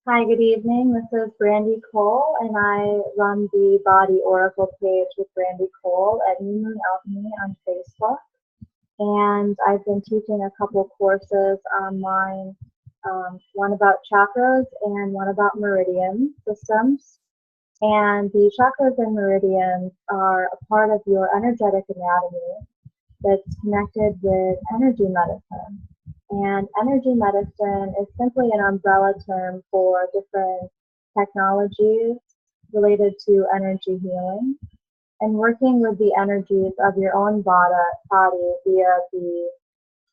Hi, good evening. This is Brandy Cole, and I run the Body Oracle page with Brandy Cole at New Moon Alchemy on Facebook. And I've been teaching a couple courses online, one about chakras and one about meridian systems. And the chakras and meridians are a part of your energetic anatomy that's connected with energy medicine. And energy medicine is simply an umbrella term for different technologies related to energy healing and working with the energies of your own body via the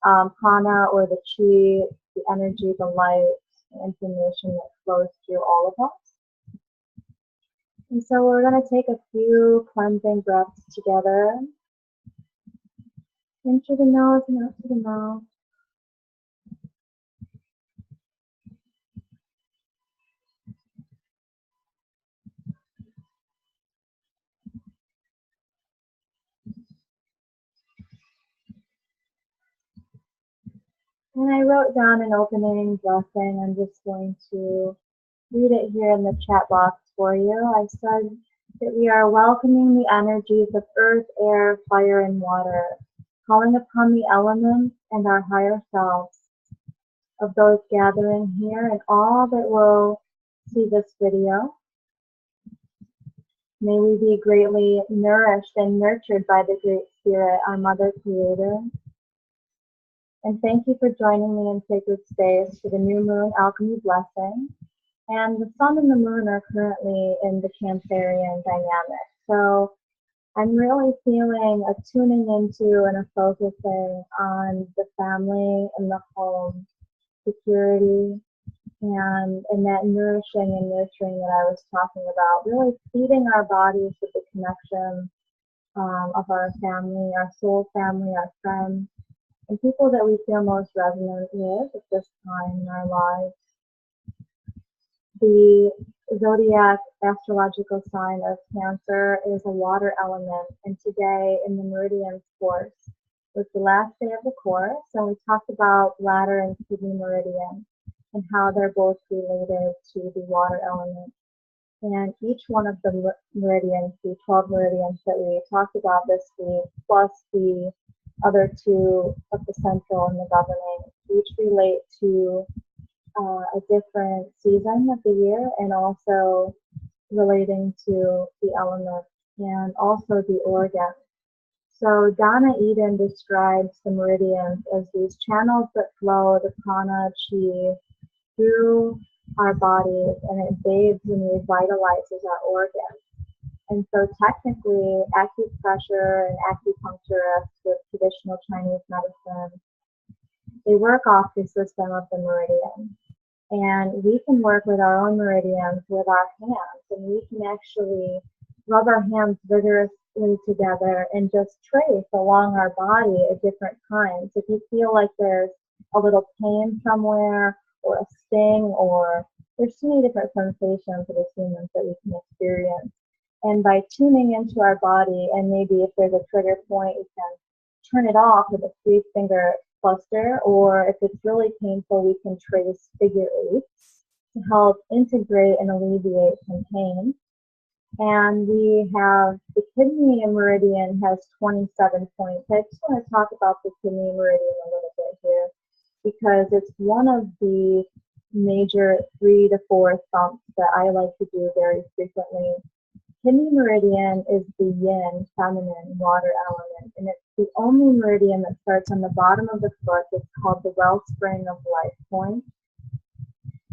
prana or the chi, the energy, the light, the information that flows through all of us. And so we're going to take a few cleansing breaths together. In through the nose and out through the mouth. And I wrote down an opening blessing. I'm just going to read it here in the chat box for you. I said that we are welcoming the energies of earth, air, fire, and water, calling upon the elements and our higher selves of those gathering here and all that will see this video. May we be greatly nourished and nurtured by the Great Spirit, our Mother Creator. And thank you for joining me in sacred space for the new moon alchemy blessing. And the sun and the moon are currently in the Cancerian dynamic. So I'm really feeling a tuning into and a focusing on the family and the home, security, and that nourishing and nurturing that I was talking about. Really feeding our bodies with the connection of our family, our soul family, our friends, and people that we feel most resonant with at this time in our lives. The zodiac astrological sign of Cancer is a water element, and today in the Meridians course was the last day of the course, and we talked about bladder and kidney meridian and how they're both related to the water element. And each one of the meridians, the 12 meridians that we talked about this week, plus the other two of the central and the governing, each relate to a different season of the year and also relating to the elements and also the organ. So Donna Eden describes the meridians as these channels that flow the prana chi through our bodies, and it bathes and revitalizes our organs. And so technically, acupressure and acupuncturists with traditional Chinese medicine, they work off the system of the meridian. And we can work with our own meridians with our hands, and we can actually rub our hands vigorously together and just trace along our body at different times. If you feel like there's a little pain somewhere or a sting, or there's so many different sensations as humans that we can experience. And by tuning into our body, and maybe if there's a trigger point, you can turn it off with a 3-finger cluster, or if it's really painful, we can trace figure 8 to help integrate and alleviate some pain. And we have the kidney meridian has 27 points. I just want to talk about the kidney meridian a little bit here because it's one of the major 3 to 4 thumps that I like to do very frequently. Kidney meridian is the yin, feminine, water element, and it's the only meridian that starts on the bottom of the foot. It's called the wellspring of life point.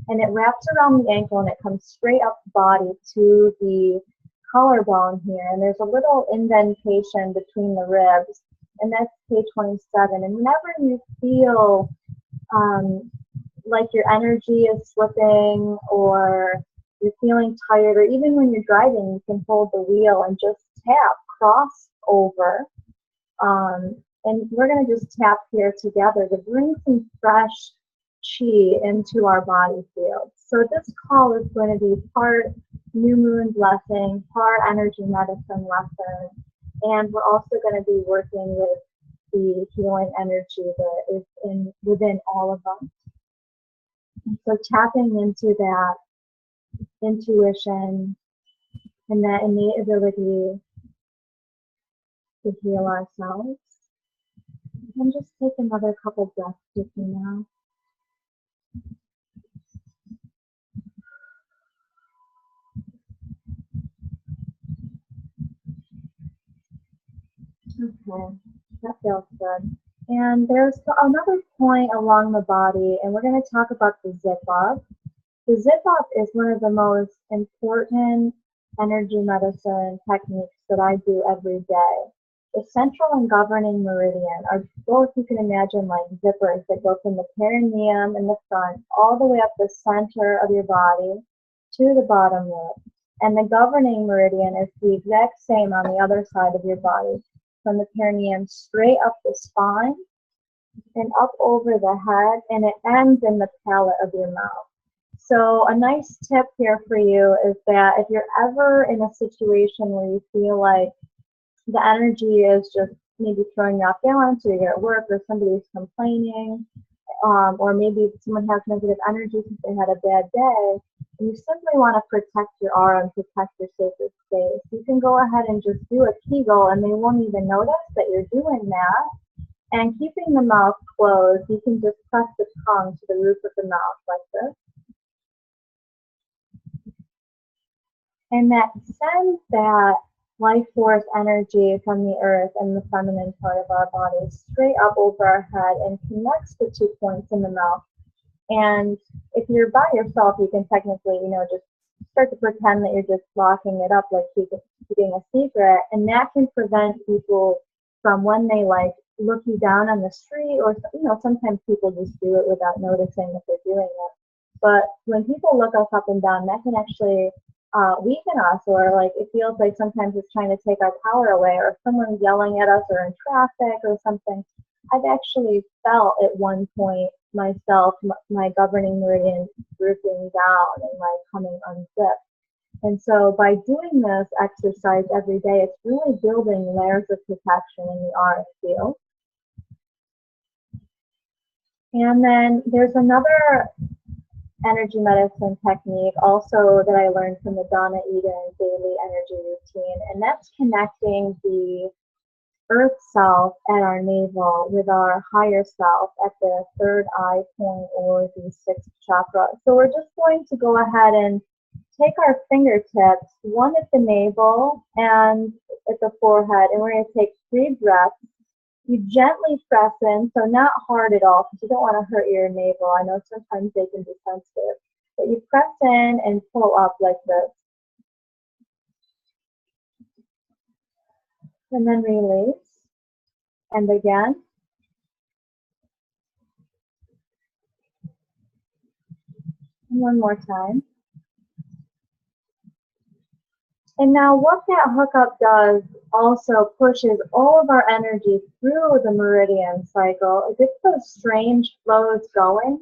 And it wraps around the ankle and it comes straight up the body to the collarbone here. And there's a little indentation between the ribs, and that's K27. And whenever you feel like your energy is slipping, or you're feeling tired, or even when you're driving, you can hold the wheel and just tap, cross over. And we're going to just tap here together to bring some fresh chi into our body field. So this call is going to be part new moon blessing, part energy medicine lesson, and we're also going to be working with the healing energy that is within all of us. And so tapping into that intuition, and that innate ability to heal ourselves. And just take another couple breaths with me now. Okay, that feels good. And there's another point along the body, and we're going to talk about the zip up. The zip up is one of the most important energy medicine techniques that I do every day. The central and governing meridian are both, you can imagine, like zippers that go from the perineum in the front all the way up the center of your body to the bottom lip. And the governing meridian is the exact same on the other side of your body, from the perineum straight up the spine and up over the head, and it ends in the palate of your mouth. So a nice tip here for you is that if you're ever in a situation where you feel like the energy is just maybe throwing you off balance, or you're at work or somebody's complaining, or maybe someone has negative energy because they had a bad day, and you simply want to protect your aura and protect your sacred space, you can go ahead and just do a Kegel, and they won't even notice that you're doing that. And keeping the mouth closed, you can just press the tongue to the roof of the mouth like this. And that sends that life force energy from the earth and the feminine part of our body straight up over our head and connects the 2 points in the mouth. And if you're by yourself, you can technically, just start to pretend that you're just locking it up like keeping a secret. And that can prevent people from, when they look you down on the street, or sometimes people just do it without noticing that they're doing it. But when people look us up and down, that can actually weaken us, or it feels like sometimes it's trying to take our power away, or if someone's yelling at us or in traffic or something. I've actually felt at one point myself, my governing meridian drooping down and coming unzipped. And so by doing this exercise every day, it's really building layers of protection in the aura field. And then there's another energy medicine technique also that I learned from the Donna Eden daily energy routine, and that's connecting the earth self at our navel with our higher self at the third eye point or the sixth chakra. So we're just going to go ahead and take our fingertips, one at the navel and at the forehead, and we're going to take 3 breaths. You gently press in, so not hard at all, because you don't want to hurt your navel. I know sometimes they can be sensitive. But you press in and pull up like this. And then release. And again. And one more time. And now what that hookup does also pushes all of our energy through the meridian cycle. It gets those strange flows going,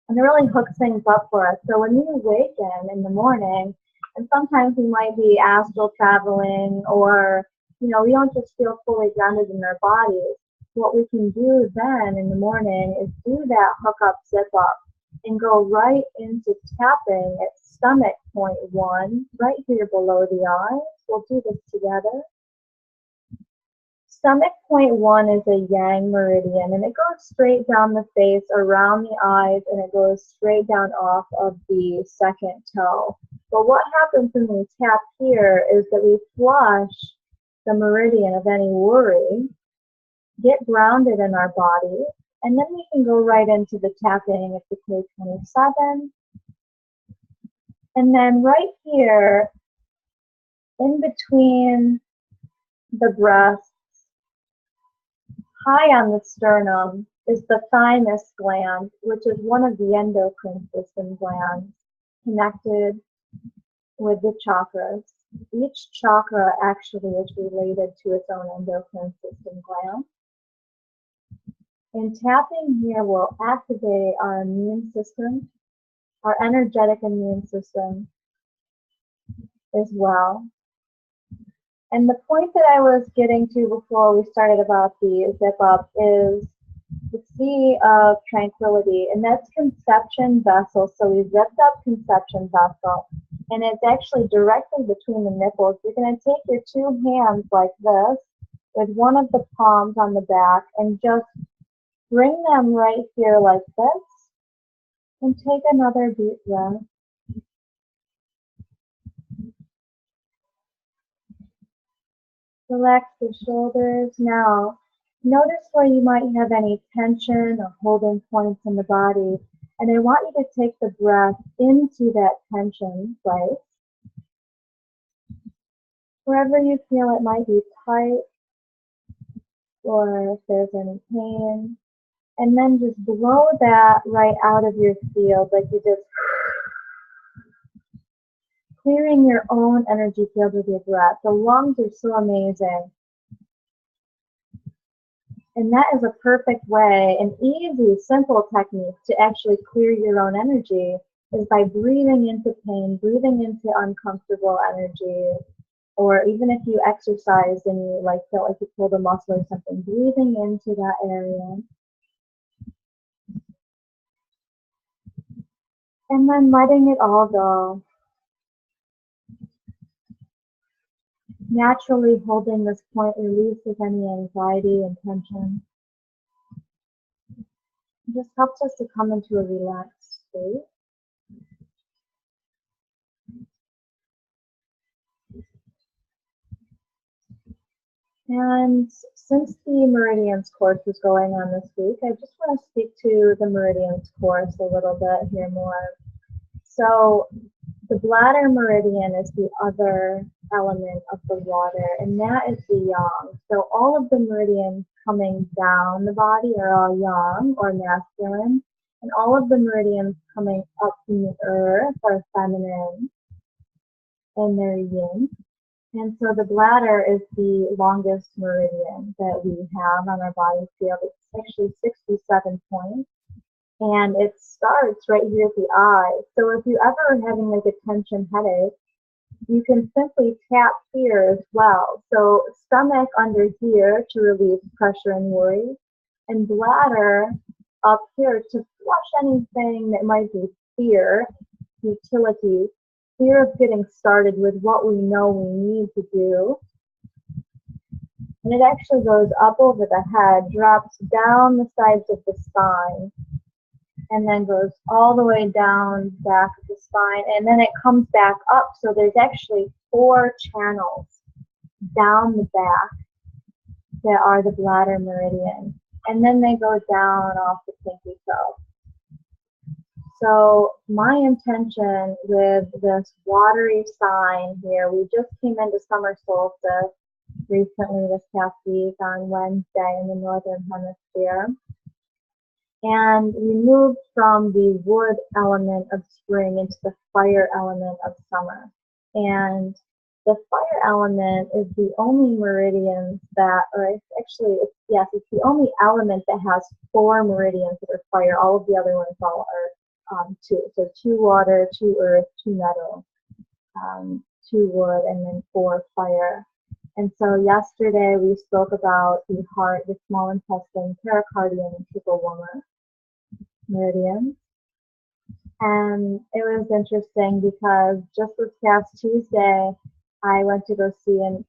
and it really hooks things up for us. So when we awaken in the morning, and sometimes we might be astral traveling, or we don't just feel fully grounded in our bodies, what we can do then in the morning is do that hookup zip up and go right into tapping at stomach point 1, right here below the eyes. We'll do this together. Stomach point 1 is a yang meridian, and it goes straight down the face, around the eyes, and it goes straight down off of the second toe. But what happens when we tap here is that we flush the meridian of any worry, get grounded in our body, and then we can go right into the tapping at the K27. And then right here, in between the breasts, high on the sternum, is the thymus gland, which is one of the endocrine system glands connected with the chakras. Each chakra actually is related to its own endocrine system gland. And tapping here will activate our immune system, our energetic immune system as well. And the point that I was getting to before we started about the zip up is the sea of tranquility, and that's conception vessel. So we zipped up conception vessel, and it's actually directly between the nipples. You're going to take your two hands like this, with one of the palms on the back, and just bring them right here like this, and take another deep breath. Relax the shoulders. Now, notice where you might have any tension or holding points in the body. And I want you to take the breath into that tension place. Wherever you feel it might be tight or if there's any pain. And then just blow that right out of your field, like you just clearing your own energy field with your breath. The lungs are so amazing. And that is a perfect way, an easy, simple technique to actually clear your own energy is by breathing into pain, breathing into uncomfortable energy, or even if you exercise and you felt like you pulled a muscle or something, breathing into that area. And then letting it all go. Naturally holding this point releases any anxiety and tension. It just helps us to come into a relaxed state. And since the Meridians course is going on this week, I just want to speak to the Meridians course a little bit here more. So the bladder meridian is the other element of the water, and that is the yang. So all of the meridians coming down the body are all yang or masculine, and all of the meridians coming up from the earth are feminine, and they're yin. And so the bladder is the longest meridian that we have on our body field. It's actually 67 points. And it starts right here at the eye. So if you ever are having like a tension headache, you can simply tap here as well. So stomach under here to relieve pressure and worry, and bladder up here to flush anything that might be fear, futility, fear of getting started with what we know we need to do. And it actually goes up over the head, drops down the sides of the spine, and then goes all the way down back of the spine, and then it comes back up. So there's actually 4 channels down the back that are the bladder meridian, and then they go down off the pinky toe. So my intention with this watery sign here, we just came into summer solstice recently this past week on Wednesday in the northern hemisphere. And we moved from the wood element of spring into the fire element of summer. And the fire element is the only meridians that, it's the only element that has 4 meridians that are fire. All of the other ones all are 2. So 2 water, 2 earth, 2 metal, 2 wood, and then 4 fire. And so yesterday we spoke about the heart, the small intestine, pericardium, and triple woman meridians. And it was interesting because just this past Tuesday, I went to go see an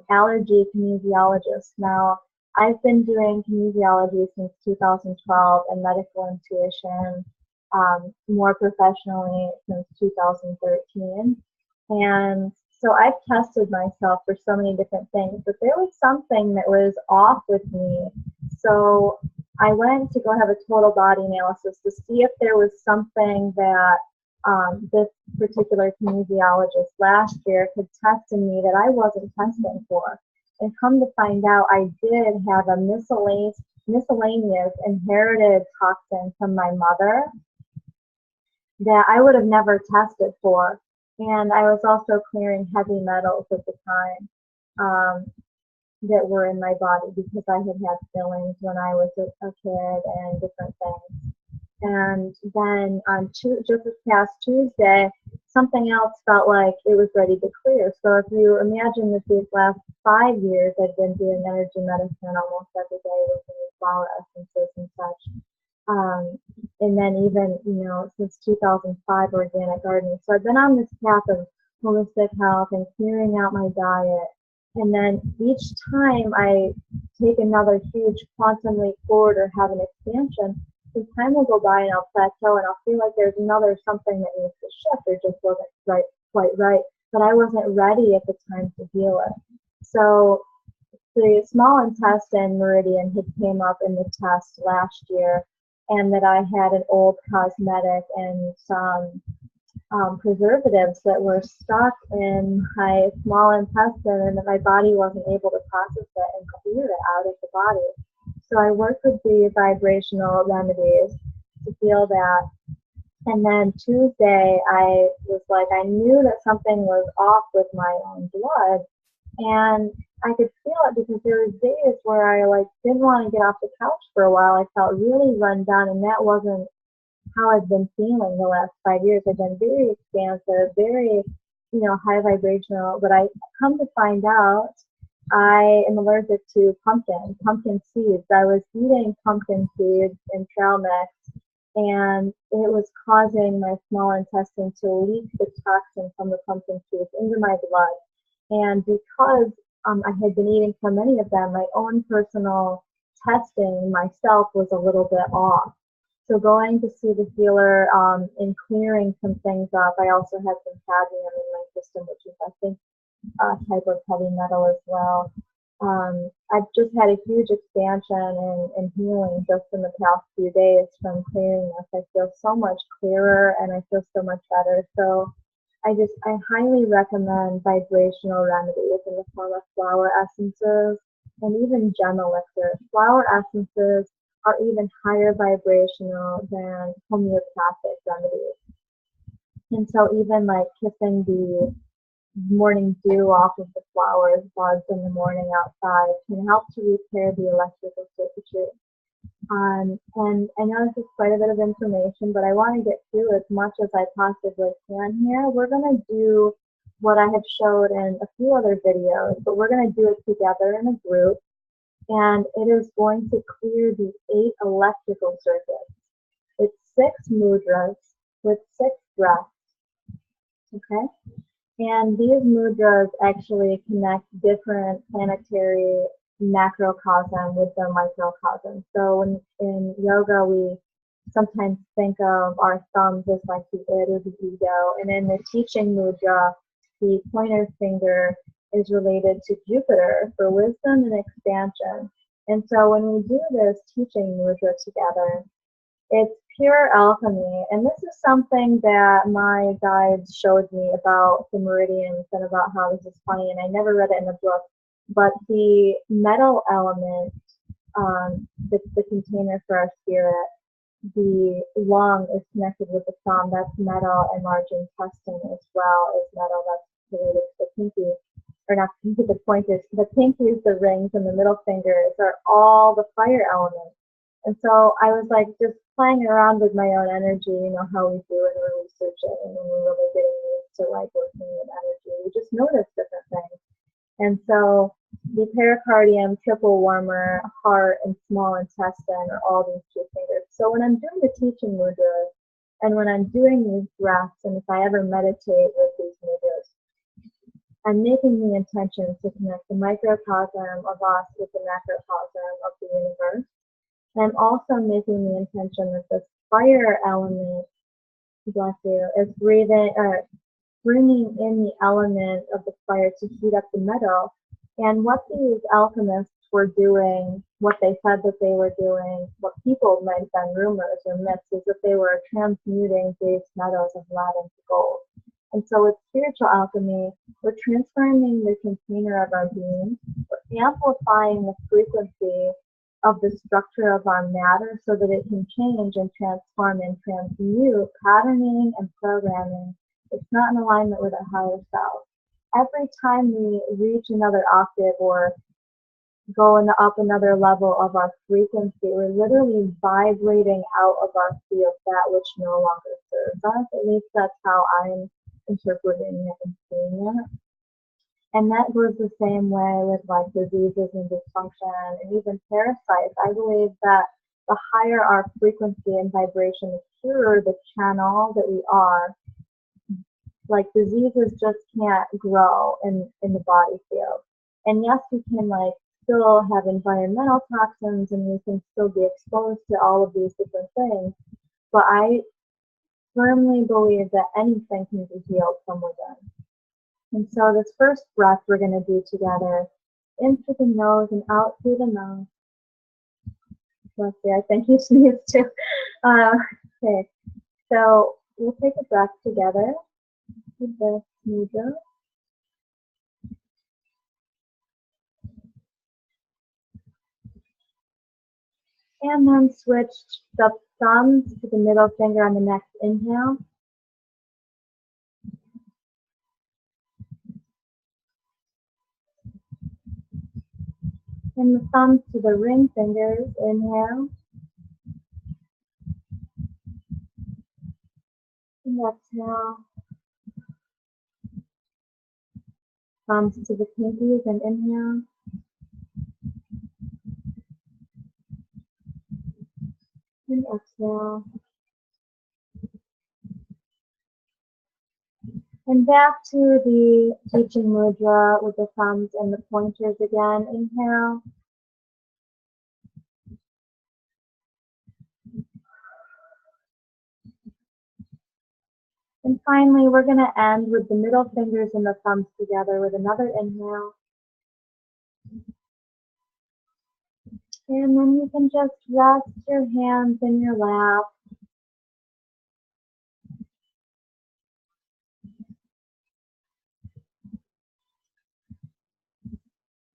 allergy kinesiologist. Now, I've been doing kinesiology since 2012 and medical intuition more professionally since 2013. And so I've tested myself for so many different things, but there was something that was off with me. So I went to go have a total body analysis to see if there was something that this particular kinesiologist last year could test in me that I wasn't testing for. And come to find out, I did have a miscellaneous inherited toxin from my mother that I would have never tested for. And I was also clearing heavy metals at the time that were in my body because I had fillings when I was a kid and different things. And then on just this past Tuesday, something else felt like it was ready to clear. So if you imagine that these last 5 years I've been doing energy medicine almost every day with flower essences and such. And then even, since 2005, organic gardening. So I've been on this path of holistic health and clearing out my diet. And then each time I take another huge quantum leap forward or have an expansion, some time will go by and I'll plateau and I'll feel like there's another something that needs to shift. It just wasn't quite right. But I wasn't ready at the time to heal it. So the small intestine meridian had came up in the test last year, and that I had an old cosmetic and some preservatives that were stuck in my small intestine, and that my body wasn't able to process it and clear it out of the body. So I worked with the vibrational remedies to heal that. And then Tuesday, I was like, I knew that something was off with my own blood. And I could feel it because there were days where I didn't want to get off the couch for a while. I felt really run down, and that wasn't how I've been feeling the last 5 years. I've been very expansive, very, high vibrational. But I come to find out I am allergic to pumpkin seeds. I was eating pumpkin seeds and trail mix, and it was causing my small intestine to leak the toxin from the pumpkin seeds into my blood. And because I had been eating so many of them, my own personal testing myself was a little bit off. So going to see the healer and clearing some things up. I also had some cadmium in my system, which is, I think, a type of heavy metal as well. I've just had a huge expansion and healing just in the past few days from clearing this. I feel so much clearer and I feel so much better. So I highly recommend vibrational remedies in the form of flower essences and even gem elixirs. Flower essences are even higher vibrational than homeopathic remedies. And so even kissing the morning dew off of the flowers, buds in the morning outside, can help to repair the electrical circuitry. And I know this is quite a bit of information, but I want to get through as much as I possibly can here. We're going to do what I have showed in a few other videos, but we're going to do it together in a group. And it is going to clear the 8 electrical circuits. It's 6 mudras with 6 breaths. Okay? And these mudras actually connect different planetary macrocosm with the microcosm. So in yoga, we sometimes think of our thumbs as like the id or the ego. And in the teaching mudra, the pointer finger is related to Jupiter for wisdom and expansion. And so when we do this teaching mudra together, it's pure alchemy. And this is something that my guides showed me about the meridians and about how this is funny. And I never read it in a book. But the metal element, the container for our spirit, the lung is connected with the thumb. That's metal, and large intestine as well is metal. That's related to the pinky, or not pinky, the pointers. The pinkies, the rings, and the middle fingers are all the fire elements. And so I was just playing around with my own energy, how we do when we're researching and when we're really getting used to working with energy. We just notice different things. And so the pericardium, triple warmer, heart, and small intestine are all these 2 fingers. So when I'm doing the teaching mudras, and when I'm doing these breaths, and if I ever meditate with these mudras, I'm making the intention to connect the microcosm of us with the macrocosm of the universe. And I'm also making the intention that this fire element, bless you, is bringing in the element of the fire to heat up the metal. And what these alchemists were doing, what they said that they were doing, what people might have been rumors or myths, is that they were transmuting base metals of lead into gold. And so with spiritual alchemy, we're transforming the container of our being, we're amplifying the frequency of the structure of our matter so that it can change and transform and transmute patterning and programming. It's not in alignment with our higher self. Every time we reach another octave or go up another level of our frequency, we're literally vibrating out of our field that which no longer serves us. At least that's how I'm interpreting it and seeing it. And that goes the same way with like diseases and dysfunction and even parasites. I believe that the higher our frequency and vibration, the purer the channel that we are. Like diseases just can't grow in the body field. And yes, we can like still have environmental toxins and we can still be exposed to all of these different things. But I firmly believe that anything can be healed from within. And so this first breath we're going to do together, in through the nose and out through the mouth. Let's see, I think you sneezed too. Okay, so we'll take a breath together with the sneezer. And then switch the thumbs to the middle finger on the next inhale. And the thumbs to the ring fingers, inhale. And exhale. Thumbs to the pinkies and inhale. And exhale. And back to the teaching mudra with the thumbs and the pointers again. Inhale. And finally, we're going to end with the middle fingers and the thumbs together with another inhale. And then you can just rest your hands in your lap.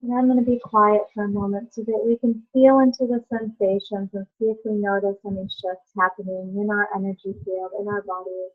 And I'm going to be quiet for a moment so that we can feel into the sensations and see if we notice any shifts happening in our energy field, in our bodies.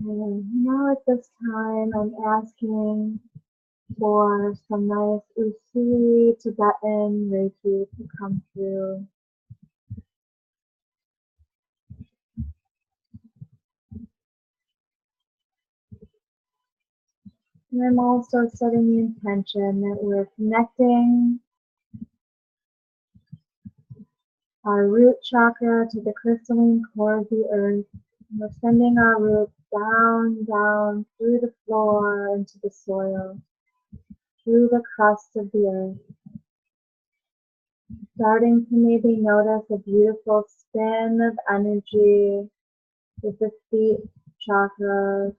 And now at this time, I'm asking for some nice Usui Tibetan Reiki to come through. And I'm also setting the intention that we're connecting our root chakra to the crystalline core of the earth. And we're sending our roots down, down, through the floor, into the soil, through the crust of the earth. Starting to maybe notice a beautiful spin of energy with the feet chakras.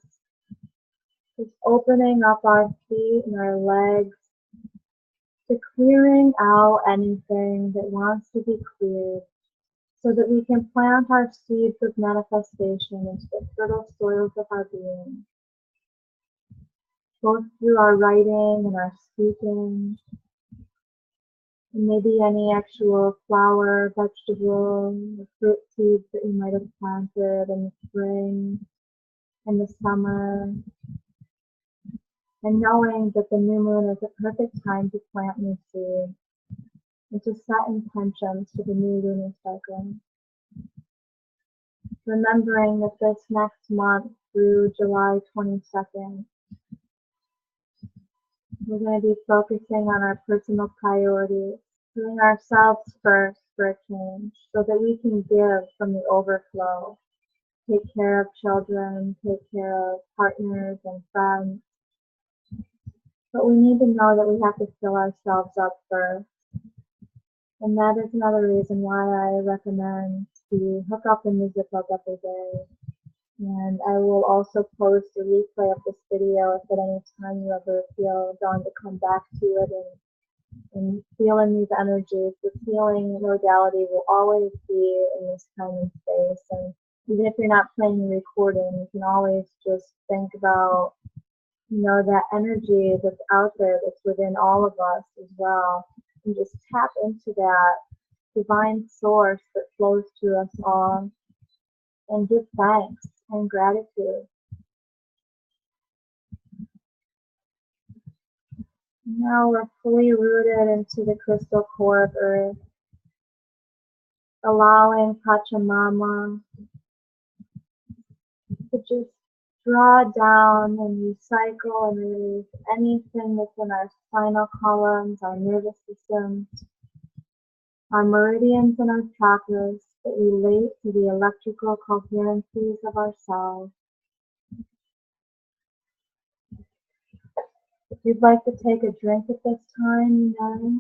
Just opening up our feet and our legs to clearing out anything that wants to be cleared so that we can plant our seeds of manifestation into the fertile soils of our being, both through our writing and our speaking, and maybe any actual flower, vegetable, or fruit seeds that you might have planted in the spring and the summer. And knowing that the new moon is a perfect time to plant new seeds and to set intentions for the new lunar cycle. Remembering that this next month through July 22nd, we're going to be focusing on our personal priorities, Doing ourselves first for a change so that we can give from the overflow. Take care of children, take care of partners and friends. But we need to know that we have to fill ourselves up first. And that is another reason why I recommend to hook up in the zip up every day. And I will also post a replay of this video if at any time you ever feel drawn to come back to it and feeling these energies. The healing modality will always be in this time and space. And even if you're not playing the recording, you can always just think about, that energy that's out there that's within all of us as well. And just tap into that divine source that flows through us all and give thanks and gratitude. Now we're fully rooted into the crystal core of Earth, allowing Pachamama to just draw down and recycle and release anything that's in our spinal columns, our nervous systems, our meridians and our chakras that relate to the electrical coherencies of ourselves. If you'd like to take a drink at this time, you may.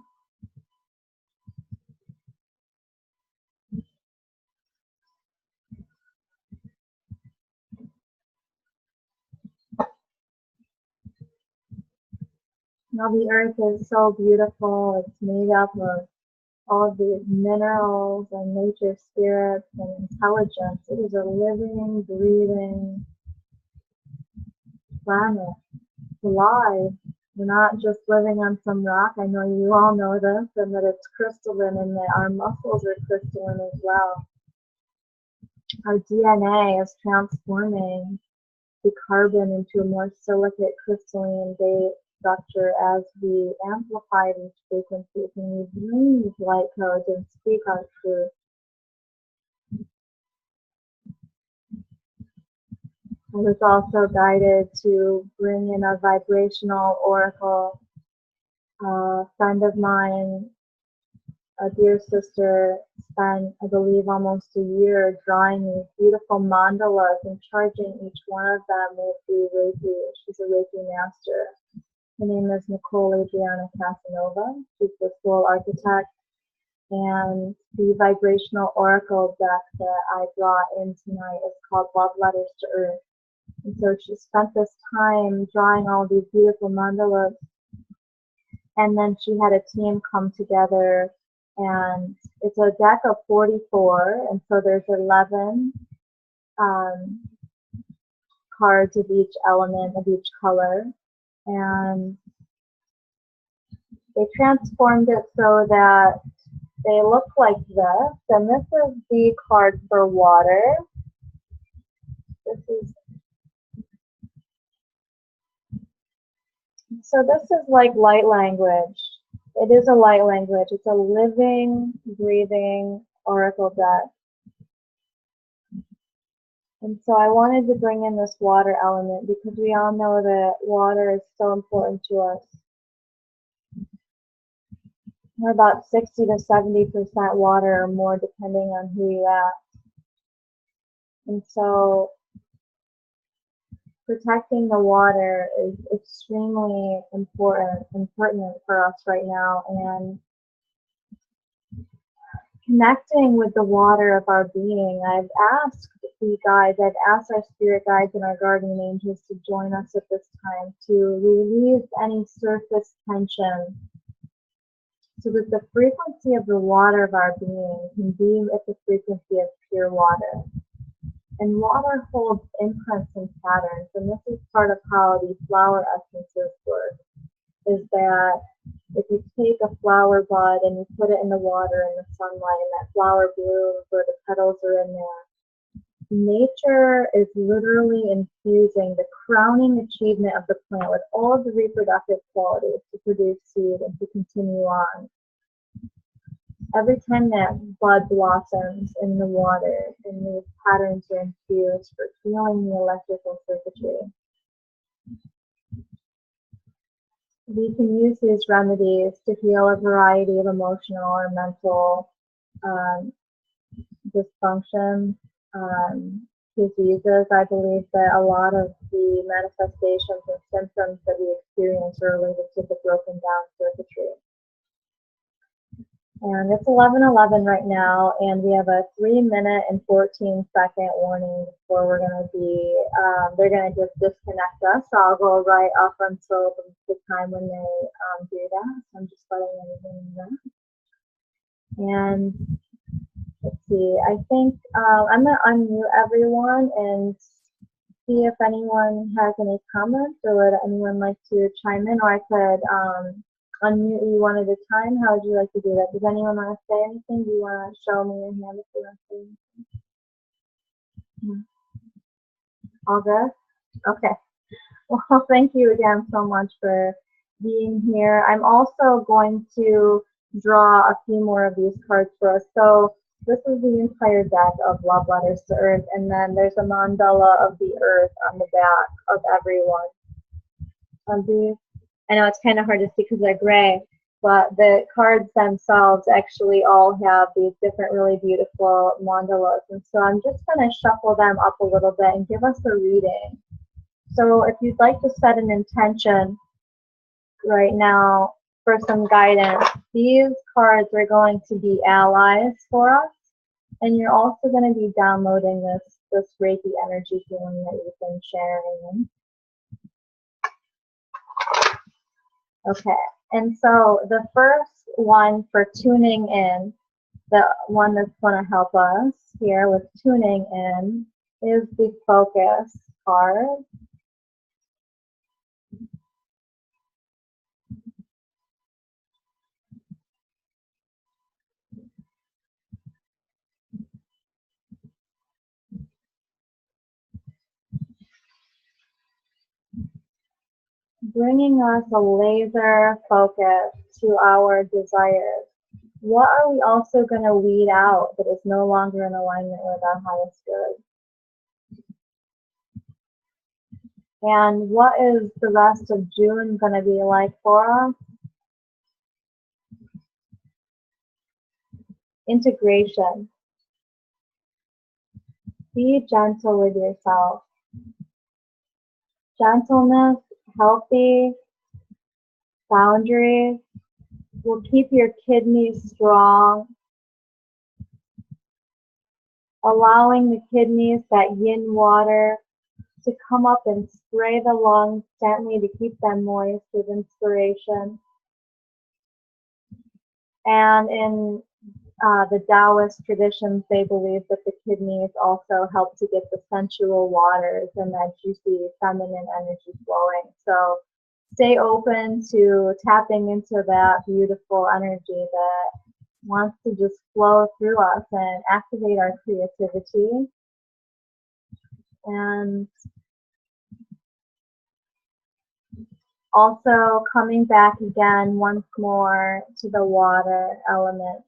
Now the earth is so beautiful. It's made up of all of these minerals and nature spirits and intelligence. It is a living, breathing planet. It's alive. We're not just living on some rock. I know you all know this, and that it's crystalline and that our muscles are crystalline as well. Our DNA is transforming the carbon into a more silicate crystalline base structure as we amplify these frequencies and we bring these light codes and speak our truth. I was also guided to bring in a vibrational oracle. A friend of mine, a dear sister, spent, I believe, almost a year drawing these beautiful mandalas and charging each one of them with the Reiki. She's a Reiki master. Her name is Nicole Adriana Casanova. She's the soul architect. And the vibrational oracle deck that I brought in tonight is called Love Letters to Earth. And so she spent this time drawing all these beautiful mandalas. And then she had a team come together, and it's a deck of 44, and so there's 11 cards of each element, of each color. And they transformed it so that they look like this. And this is the card for water. So this is like light language. It is a light language. It's a living, breathing oracle deck. And so I wanted to bring in this water element because we all know that water is so important to us. We're about 60 to 70% water or more, depending on who you ask. And so protecting the water is extremely important and pertinent for us right now. And connecting with the water of our being, I've asked the guides, I've asked our spirit guides and our guardian angels to join us at this time to release any surface tension so that the frequency of the water of our being can be at the frequency of pure water. And water holds imprints and patterns, and this is part of how these flower essences work, is that if you take a flower bud and you put it in the water in the sunlight and that flower blooms or the petals are in there, nature is literally infusing the crowning achievement of the plant with all of the reproductive qualities to produce seed and to continue on. Every time that bud blossoms in the water, and these patterns are infused for healing the electrical circuitry. we can use these remedies to heal a variety of emotional or mental um, dysfunction, diseases. I believe that a lot of the manifestations and symptoms that we experience are related to the broken down circuitry. And it's 11:11 right now, and we have a 3-minute and 14-second warning before we're going to be, they're going to just disconnect us. So I'll go right up until the time when they do that. So I'm just letting everyone know. And let's see, I think I'm going to unmute everyone and see if anyone has any comments, or would anyone like to chime in, or I could unmute you one at a time. How would you like to do that? Does anyone want to say anything? Do you want to show me your hand if you want to say anything? All good? Okay. Well, thank you again so much for being here. I'm also going to draw a few more of these cards for us. So this is the entire deck of Love Letters to Earth, and then there's a mandala of the Earth on the back of everyone. I know it's kind of hard to see because they're gray, but the cards themselves actually all have these different really beautiful mandalas. And so I'm just going to shuffle them up a little bit and give us a reading. So if you'd like to set an intention right now for some guidance, these cards are going to be allies for us. And you're also going to be downloading this Reiki energy healing that you've been sharing. Okay, and so the first one for tuning in, the one that's going to help us here with tuning in, is the focus card. Bringing us a laser focus to our desires. What are we also going to weed out that is no longer in alignment with our highest good? And what is the rest of June going to be like for us? Integration. Be gentle with yourself. Gentleness, healthy boundaries will keep your kidneys strong, allowing the kidneys, that yin water, to come up and spray the lungs gently to keep them moist with inspiration. And in the Taoist traditions, they believe that the kidneys also help to get the sensual waters and that juicy feminine energy flowing. So stay open to tapping into that beautiful energy that wants to just flow through us and activate our creativity. And also coming back again once more to the water element.